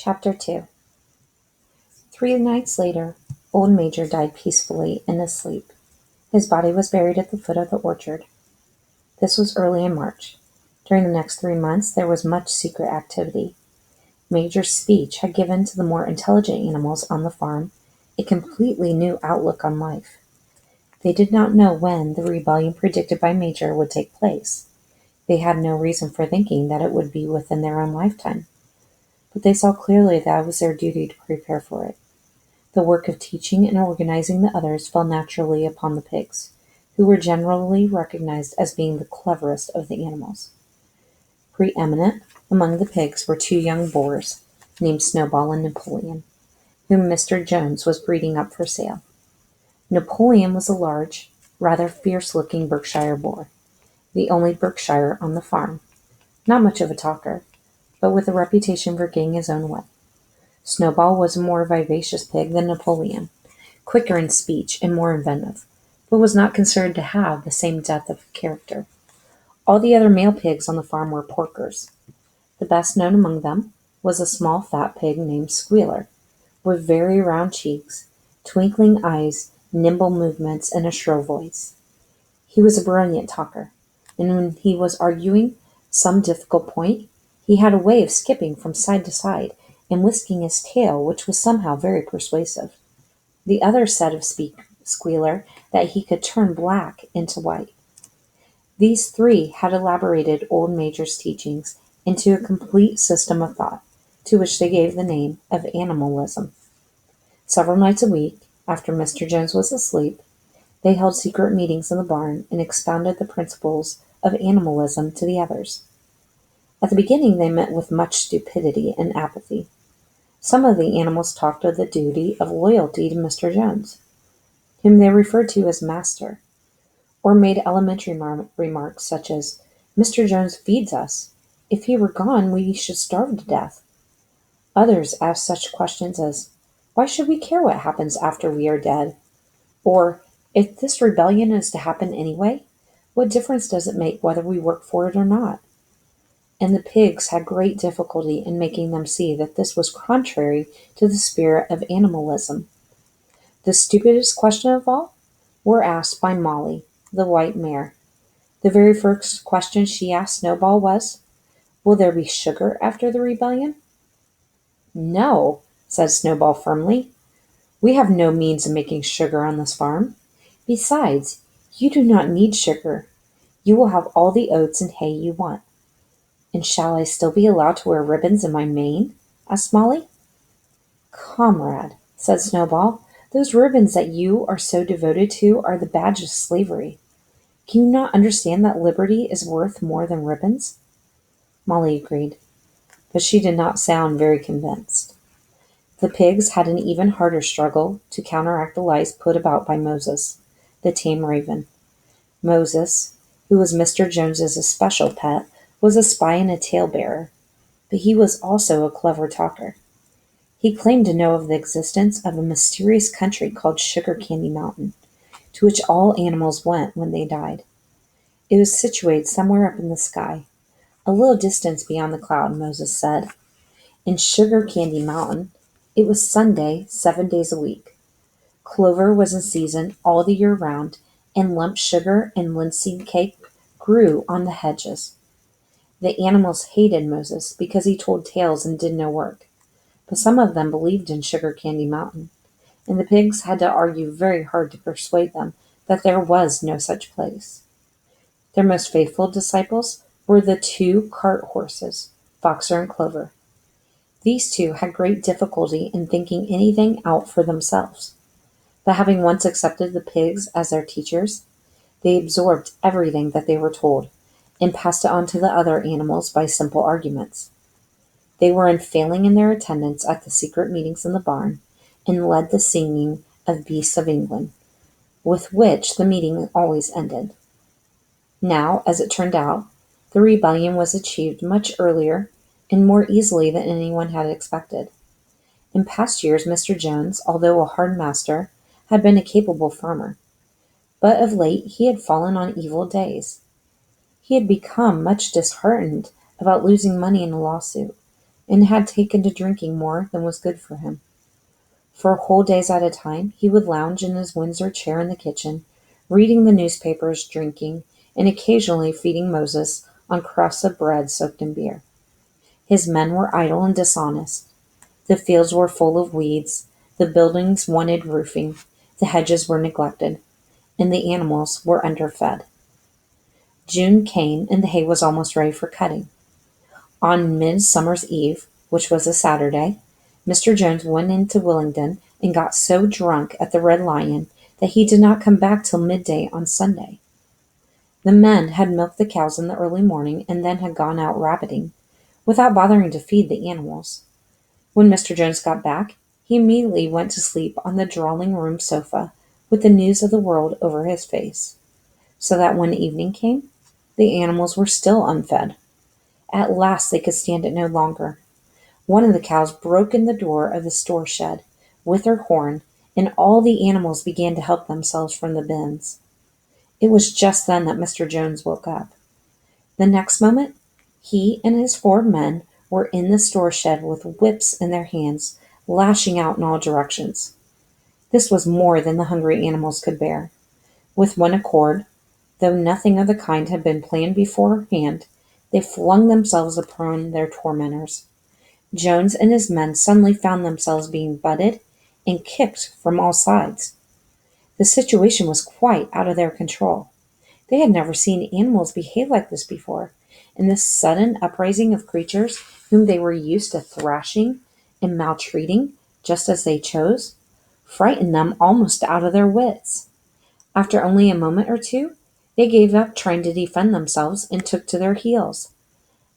Chapter 2. 3 nights later, old Major died peacefully in his sleep. His body was buried at the foot of the orchard. This was early in March. During the next 3 months, there was much secret activity. Major's speech had given to the more intelligent animals on the farm a completely new outlook on life. They did not know when the rebellion predicted by Major would take place. They had no reason for thinking that it would be within their own lifetime, but they saw clearly that it was their duty to prepare for it. The work of teaching and organizing the others fell naturally upon the pigs, who were generally recognized as being the cleverest of the animals. Preeminent among the pigs were 2 young boars, named Snowball and Napoleon, whom Mr. Jones was breeding up for sale. Napoleon was a large, rather fierce-looking Berkshire boar, the only Berkshire on the farm, not much of a talker, but with a reputation for getting his own way. Snowball was a more vivacious pig than Napoleon, quicker in speech and more inventive, but was not considered to have the same depth of character. All the other male pigs on the farm were porkers. The best known among them was a small fat pig named Squealer, with very round cheeks, twinkling eyes, nimble movements, and a shrill voice. He was a brilliant talker, and when he was arguing some difficult point, he had a way of skipping from side to side and whisking his tail, which was somehow very persuasive. The others said of Squealer that he could turn black into white. These 3 had elaborated old Major's teachings into a complete system of thought, to which they gave the name of animalism. Several nights a week, after Mr. Jones was asleep, they held secret meetings in the barn and expounded the principles of animalism to the others. At the beginning they met with much stupidity and apathy. Some of the animals talked of the duty of loyalty to Mr. Jones, whom they referred to as Master, or made elementary remarks such as, "Mr. Jones feeds us. If he were gone, we should starve to death." Others asked such questions as, "Why should we care what happens after we are dead?" Or, "If this rebellion is to happen anyway, what difference does it make whether we work for it or not?" And the pigs had great difficulty in making them see that this was contrary to the spirit of animalism. The stupidest question of all were asked by Molly, the white mare. The very first question she asked Snowball was, "Will there be sugar after the rebellion?" "No," said Snowball firmly. "We have no means of making sugar on this farm. Besides, you do not need sugar. You will have all the oats and hay you want." "And shall I still be allowed to wear ribbons in my mane?" asked Molly. "Comrade," said Snowball, "those ribbons that you are so devoted to are the badge of slavery. Can you not understand that liberty is worth more than ribbons?" Molly agreed, but she did not sound very convinced. The pigs had an even harder struggle to counteract the lies put about by Moses, the tame raven. Moses, who was Mr. Jones's especial pet, was a spy and a tale-bearer, but he was also a clever talker. He claimed to know of the existence of a mysterious country called Sugar Candy Mountain, to which all animals went when they died. It was situated somewhere up in the sky, a little distance beyond the cloud, Moses said. In Sugar Candy Mountain, it was Sunday 7 days a week. Clover was in season all the year round, and lump sugar and linseed cake grew on the hedges. The animals hated Moses because he told tales and did no work, but some of them believed in Sugar Candy Mountain, and the pigs had to argue very hard to persuade them that there was no such place. Their most faithful disciples were the 2 cart horses, Boxer and Clover. These 2 had great difficulty in thinking anything out for themselves, but having once accepted the pigs as their teachers, they absorbed everything that they were told and passed it on to the other animals by simple arguments. They were unfailing in their attendance at the secret meetings in the barn, and led the singing of Beasts of England, with which the meeting always ended. Now, as it turned out, the rebellion was achieved much earlier and more easily than anyone had expected. In past years, Mr. Jones, although a hard master, had been a capable farmer, but of late he had fallen on evil days. He had become much disheartened about losing money in a lawsuit, and had taken to drinking more than was good for him. For whole days at a time he would lounge in his Windsor chair in the kitchen, reading the newspapers, drinking, and occasionally feeding Moses on crusts of bread soaked in beer. His men were idle and dishonest. The fields were full of weeds, the buildings wanted roofing, the hedges were neglected, and the animals were underfed. June came, and the hay was almost ready for cutting. On Midsummer's Eve, which was a Saturday, Mr. Jones went into Willingdon and got so drunk at the Red Lion that he did not come back till midday on Sunday. The men had milked the cows in the early morning and then had gone out rabbiting, without bothering to feed the animals. When Mr. Jones got back, he immediately went to sleep on the drawing-room sofa with the news of the world over his face, so that when evening came, the animals were still unfed. At last they could stand it no longer. One of the cows broke in the door of the store shed with her horn, and all the animals began to help themselves from the bins. It was just then that Mr. Jones woke up. The next moment, he and his 4 men were in the store shed with whips in their hands, lashing out in all directions. This was more than the hungry animals could bear. With one accord, though nothing of the kind had been planned beforehand, they flung themselves upon their tormentors. Jones and his men suddenly found themselves being butted and kicked from all sides. The situation was quite out of their control. They had never seen animals behave like this before, and this sudden uprising of creatures whom they were used to thrashing and maltreating just as they chose frightened them almost out of their wits. After only a moment or two, they gave up trying to defend themselves and took to their heels.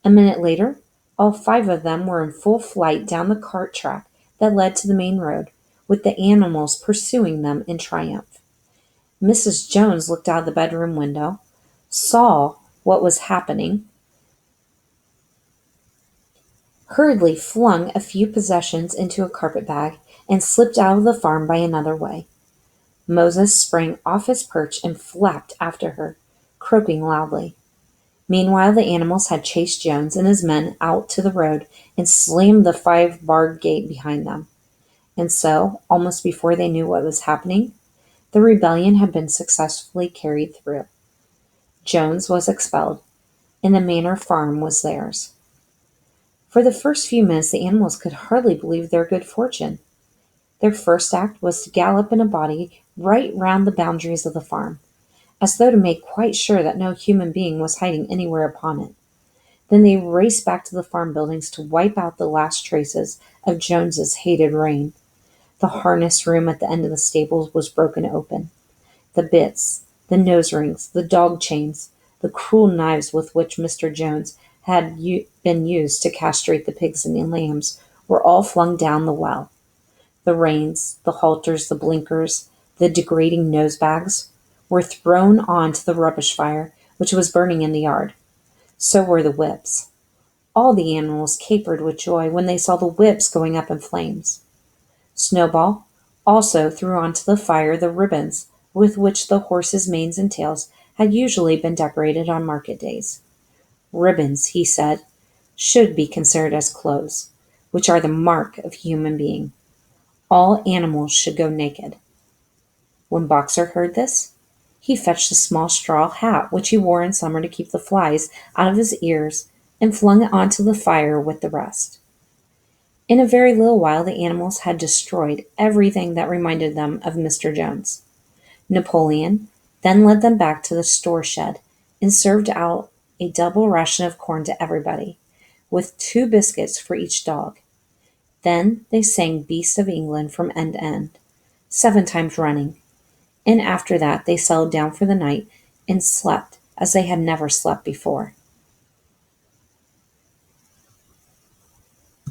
A minute later, all 5 of them were in full flight down the cart track that led to the main road, with the animals pursuing them in triumph. Mrs. Jones looked out of the bedroom window, saw what was happening, hurriedly flung a few possessions into a carpet-bag, and slipped out of the farm by another way. Moses sprang off his perch and flapped after her, croaking loudly. Meanwhile the animals had chased Jones and his men out to the road and slammed the 5-barred gate behind them. And so, almost before they knew what was happening, the rebellion had been successfully carried through. Jones was expelled, and the Manor Farm was theirs. For the first few minutes the animals could hardly believe their good fortune. Their first act was to gallop in a body right round the boundaries of the farm, as though to make quite sure that no human being was hiding anywhere upon it. Then they raced back to the farm buildings to wipe out the last traces of Jones's hated reign. The harness room at the end of the stables was broken open. The bits, the nose rings, the dog chains, the cruel knives with which Mr. Jones had been used to castrate the pigs and the lambs were all flung down the well. The reins, the halters, the blinkers, the degrading nose-bags were thrown on to the rubbish fire which was burning in the yard. So were the whips. All the animals capered with joy when they saw the whips going up in flames. Snowball also threw onto the fire the ribbons with which the horses' manes and tails had usually been decorated on market days. Ribbons, he said, should be considered as clothes, which are the mark of human being. All animals should go naked. When Boxer heard this, he fetched a small straw hat which he wore in summer to keep the flies out of his ears and flung it onto the fire with the rest. In a very little while the animals had destroyed everything that reminded them of Mr. Jones. Napoleon then led them back to the store shed and served out a double ration of corn to everybody, with 2 biscuits for each dog. Then they sang Beast of England from end to end, 7 times running, and after that they settled down for the night and slept as they had never slept before.